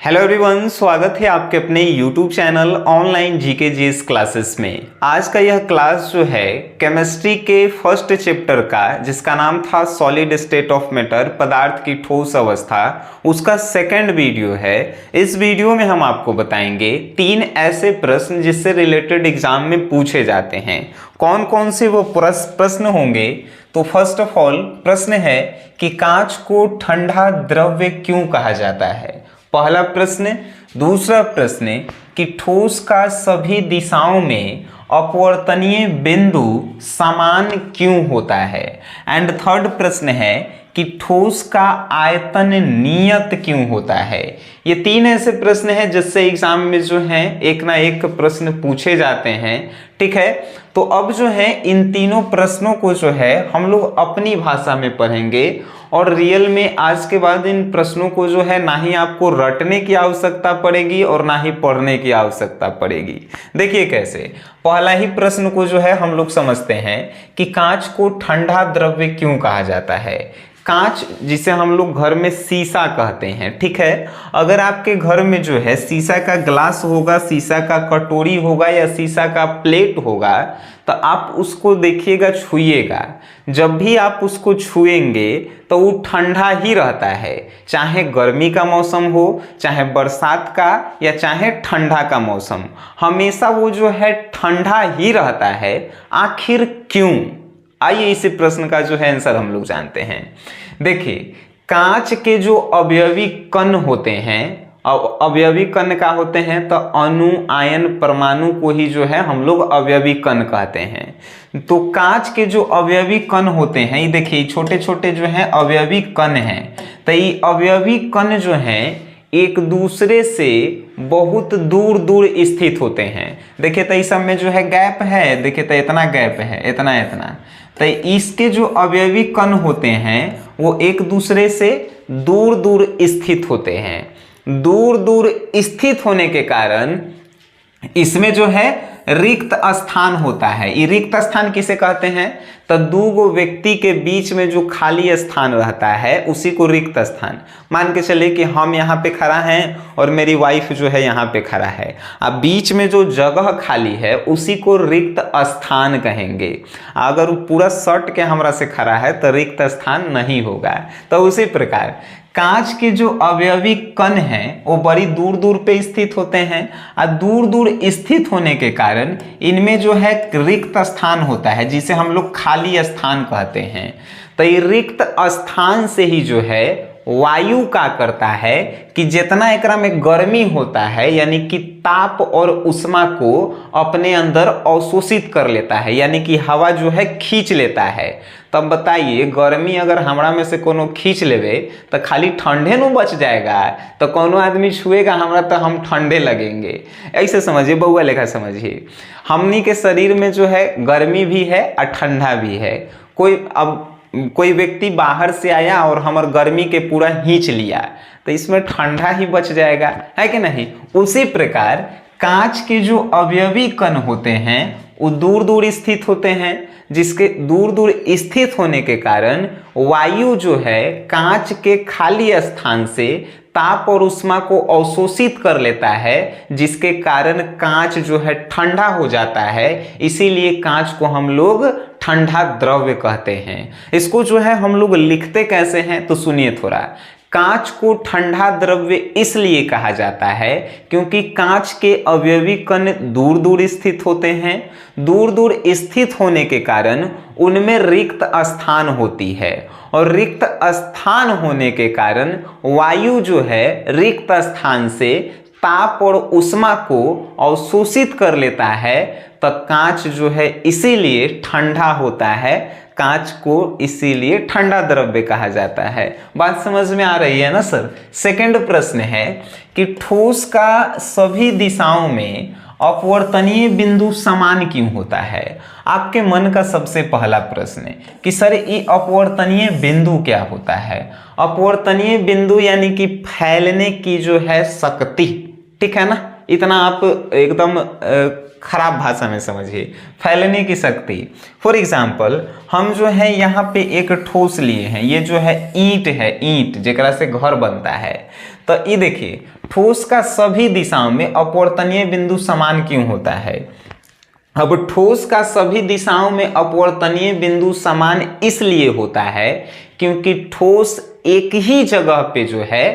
Hello everyone, स्वागत है आपके अपने YouTube channel online GK GS classes में। आज का यह क्लास जो है केमिस्ट्री के फर्स्ट चैप्टर का, जिसका नाम था सॉलिड स्टेट ऑफ मैटर, पदार्थ की ठोस अवस्था, उसका सेकंड वीडियो है। इस वीडियो में हम आपको बताएंगे 3 ऐसे प्रश्न जिससे रिलेटेड एग्जाम में पूछे जाते हैं। कौन कौन से वो प्रश्न होंगे? तो फर्स्ट ऑफ ऑल प्रश्न है कि कांच को ठंडा द्रव्य क्यों कहा जाता है, पहला प्रश्न। दूसरा प्रश्न कि ठोस का सभी दिशाओं में अपवर्तनीय बिंदु समान क्यों होता है। एंड थर्ड प्रश्न है कि ठोस का आयतन नियत क्यों होता है। ये 3 ऐसे प्रश्न हैं जिससे एग्जाम में जो है एक ना एक प्रश्न पूछे जाते हैं। ठीक है, तो अब जो है इन तीनों प्रश्नों को जो है हम लोग अपनी भाषा में पढ़ेंगे और रियल में आज के बाद इन प्रश्नों को जो है ना ही आपको रटने की आवश्यकता पड़ेगी और ना ही पढ़ने की आवश्यकता पड़ेगी। देखिए कैसे, पहला ही प्रश्न को जो है हम लोग समझते हैं कि कांच को ठंडा द्रव्य क्यों कहा जाता है। कांच जिसे हम लोग घर में शीशा कहते हैं, ठीक है। अगर आपके घर में जो है शीशा का ग्लास होगा, शीशा का कटोरी होगा या शीशा का प्लेट होगा, तो आप उसको देखिएगा, छुइएगा। जब भी आप उसको छुएंगे तो वो ठंडा ही रहता है, चाहे गर्मी का मौसम हो, चाहे बरसात का या चाहे ठंडा का मौसम, हमेशा वो जो है ठंडा ही रहता है। आखिर क्यों? आइए इसी प्रश्न का जो है आंसर हम लोग जानते हैं। देखिए, कांच के जो अवयवी कण होते हैं, अवयवी कण क्या होते हैं? तो अणु, आयन, परमाणु को ही जो है हम लोग अवयवी कण कहते हैं। तो कांच के जो अवयवी कण होते हैं, ये देखिए छोटे छोटे जो है अवयवी कण हैं। तो ये अवयवी कण जो हैं एक दूसरे से बहुत दूर दूर स्थित होते हैं। देखिए तो इस सब में जो है गैप है, देखिए तो इतना गैप है, इतना इतना। तो इसके जो अवयवी कण होते हैं वो एक दूसरे से दूर दूर स्थित होते हैं। दूर दूर स्थित होने के कारण इसमें जो है रिक्त स्थान होता है। ये रिक्त स्थान किसे कहते हैं? तो दो व्यक्ति के बीच में जो खाली स्थान रहता है उसी को रिक्त स्थान। मान के चलिए कि हम यहाँ पे खड़ा हैं और मेरी वाइफ जो है यहाँ पे खड़ा है, अब बीच में जो जगह खाली है उसी को रिक्त स्थान कहेंगे। अगर वो पूरा सट के हमरा से खड़ा है तो रिक्त स्थान नहीं होगा। तो उसी प्रकार कांच के जो अवयवी कण हैं वो बड़ी दूर दूर पे स्थित होते हैं और दूर दूर स्थित होने के कारण इनमें जो है रिक्त स्थान होता है, जिसे हम लोग खाली स्थान कहते हैं। तो ये रिक्त स्थान से ही जो है वायु का करता है कि जितना एकरा में गर्मी होता है, यानी कि ताप और उष्मा को अपने अंदर अवशोषित कर लेता है, यानी कि हवा जो है खींच लेता है। तब बताइए, गर्मी अगर हमरा में से कोनो खींच लेवे तो खाली ठंडे न बच जाएगा, तो कोनो आदमी छुएगा हमरा तो हम ठंडे लगेंगे। ऐसे समझिए, बउआ लेखा समझिए। हमनी के शरीर में जो है गर्मी भी है और ठंडा भी है। कोई व्यक्ति बाहर से आया और हमार गर्मी के पूरा खींच लिया तो इसमें ठंडा ही बच जाएगा, है कि नहीं? उसी प्रकार कांच के जो अवयवी कण होते हैं वो दूर दूर स्थित होते हैं, जिसके दूर दूर स्थित होने के कारण वायु जो है कांच के खाली स्थान से ताप और उष्मा को अवशोषित कर लेता है, जिसके कारण कांच जो है ठंडा हो जाता है। इसीलिए कांच को हम लोग ठंडा द्रव्य कहते हैं। इसको जो है हम लोग लिखते कैसे हैं तो सुनिए थोड़ा। कांच को ठंडा द्रव्य इसलिए कहा जाता है क्योंकि कांच के अवयवी कण दूर दूर स्थित होते हैं। दूर दूर स्थित होने के कारण उनमें रिक्त स्थान होती है और रिक्त स्थान होने के कारण वायु जो है रिक्त स्थान से ताप और उष्मा को अवशोषित कर लेता है। तो कांच जो है इसीलिए ठंडा होता है, कांच को इसीलिए ठंडा द्रव्य कहा जाता है। बात समझ में आ रही है ना सर? सेकंड प्रश्न है कि ठोस का सभी दिशाओं में अपवर्तनीय बिंदु समान क्यों होता है। आपके मन का सबसे पहला प्रश्न है कि सर ये अपवर्तनीय बिंदु क्या होता है। अपवर्तनीय बिंदु यानी कि फैलने की जो है शक्ति, ठीक है ना, इतना आप एकदम खराब भाषा में समझिए, फैलने की शक्ति। फॉर एग्जाम्पल हम जो है यहाँ पे एक ठोस लिए हैं, ये जो है ईंट जेकरा से घर बनता है। तो ये देखिए ठोस का सभी दिशाओं में अपवर्तनीय बिंदु समान क्यों होता है? अब ठोस का सभी दिशाओं में अपवर्तनीय बिंदु समान इसलिए होता है क्योंकि ठोस एक ही जगह पे जो है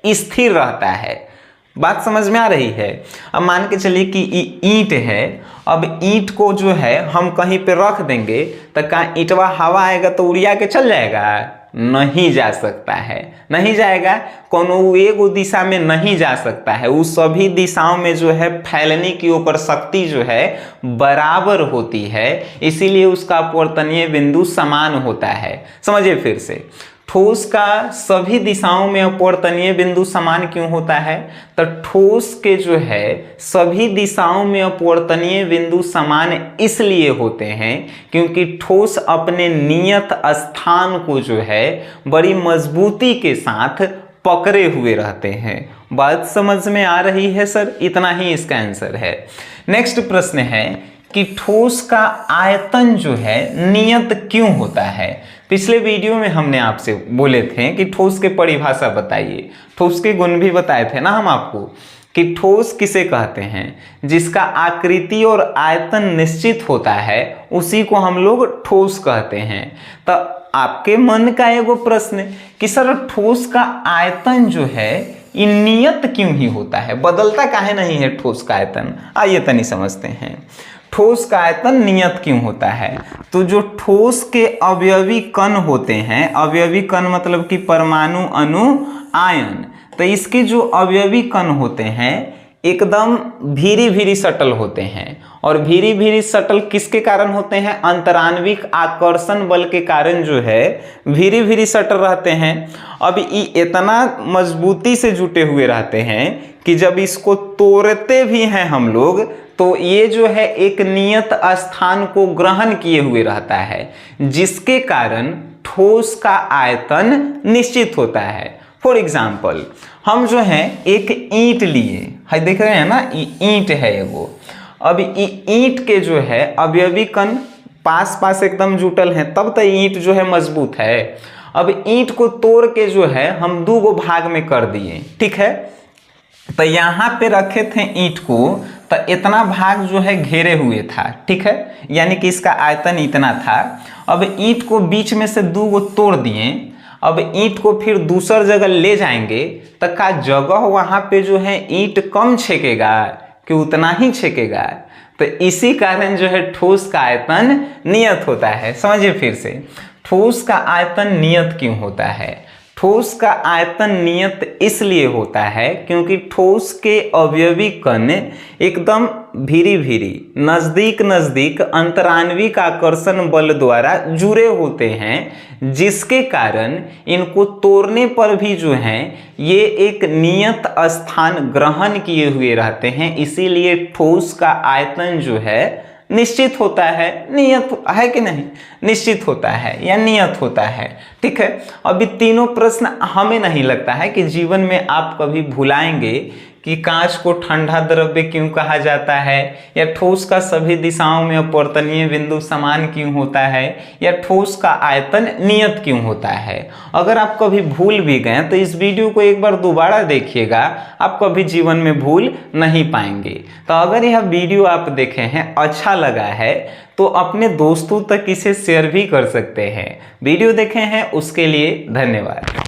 स्थिर रहता है। बात समझ में आ रही है? अब मान के चलिए कि ईंट है, अब ईंट को जो है हम कहीं पे रख देंगे तो क्या ईंटवा हवा आएगा तो उड़िया के चल जाएगा? नहीं जा सकता है, नहीं जाएगा, कोनो एगो दिशा में नहीं जा सकता है। उस सभी दिशाओं में जो है फैलने की ओकर शक्ति जो है बराबर होती है, इसीलिए उसका अपवर्तनीय बिंदु समान होता है। समझिए फिर से, ठोस का सभी दिशाओं में अपवर्तनीय बिंदु समान क्यों होता है? तो ठोस के जो है सभी दिशाओं में अपवर्तनीय बिंदु समान इसलिए होते हैं क्योंकि ठोस अपने नियत स्थान को जो है बड़ी मजबूती के साथ पकड़े हुए रहते हैं। बात समझ में आ रही है सर? इतना ही इसका आंसर है। नेक्स्ट प्रश्न है कि ठोस का आयतन जो है नियत क्यों होता है? पिछले वीडियो में हमने आपसे बोले थे कि ठोस के परिभाषा बताइए, ठोस के गुण भी बताए थे ना हम आपको कि ठोस किसे कहते हैं? जिसका आकृति और आयतन निश्चित होता है उसी को हम लोग ठोस कहते हैं। तो आपके मन का एगो प्रश्न कि सर ठोस का आयतन जो है ये नियत क्यों ही होता है, बदलता काहे नहीं है ठोस का आयतन? आइए तनी समझते हैं ठोस का आयतन नियत क्यों होता है। तो जो ठोस के अवयवी कण होते हैं, अवयवी कण मतलब कि परमाणु, अणु, आयन, तो इसके जो अवयवी कण होते हैं एकदम भीरी भीरी सटल होते हैं। और भीरी भीरी सटल किसके कारण होते हैं? अंतराण्विक आकर्षण बल के कारण जो है भीरी भीरी सटल रहते हैं। अब ये इतना मजबूती से जुटे हुए रहते हैं कि जब इसको तोड़ते भी हैं हम लोग तो ये जो है एक नियत स्थान को ग्रहण किए हुए रहता है, जिसके कारण ठोस का आयतन निश्चित होता है। फॉर एग्जाम्पल हम जो है एक ईंट लिए है, देख रहे हैं ना, ईंट है एगो। अब ईंट के जो है अवयवी कण पास पास एकदम जुटल हैं, तब तो ईंट जो है मजबूत है। अब ईंट को तोड़ के जो है हम दो गो भाग में कर दिए, ठीक है। तो यहाँ पे रखे थे ईंट को, तो इतना भाग जो है घेरे हुए था, ठीक है, यानी कि इसका आयतन इतना था। अब ईंट को बीच में से दो गो तोड़ दिए। अब ईंट को फिर दूसर जगह ले जाएंगे तो का जगह वहाँ पे जो है ईंट कम छेकेगा कि उतना ही छेकेगा? तो इसी कारण जो है ठोस का आयतन नियत होता है। समझिए फिर से, ठोस का आयतन नियत क्यों होता है? ठोस का आयतन नियत इसलिए होता है क्योंकि ठोस के अवयवी कण एकदम भीरी भीरी, नजदीक नजदीक अंतराण्विक आकर्षण बल द्वारा जुड़े होते हैं, जिसके कारण इनको तोड़ने पर भी जो है ये एक नियत स्थान ग्रहण किए हुए रहते हैं। इसीलिए ठोस का आयतन जो है निश्चित होता है। नियत है कि नहीं? निश्चित होता है या नियत होता है, ठीक है। अभी तीनों प्रश्न हमें नहीं लगता है कि जीवन में आप कभी भुलाएंगे कि कांच को ठंडा द्रव्य क्यों कहा जाता है, या ठोस का सभी दिशाओं में अपवर्तनीय बिंदु समान क्यों होता है, या ठोस का आयतन नियत क्यों होता है। अगर आप कभी भूल भी गए तो इस वीडियो को एक बार दोबारा देखिएगा, आप कभी जीवन में भूल नहीं पाएंगे। तो अगर यह वीडियो आप देखे हैं, अच्छा लगा है तो अपने दोस्तों तक इसे शेयर भी कर सकते हैं। वीडियो देखे हैं उसके लिए धन्यवाद।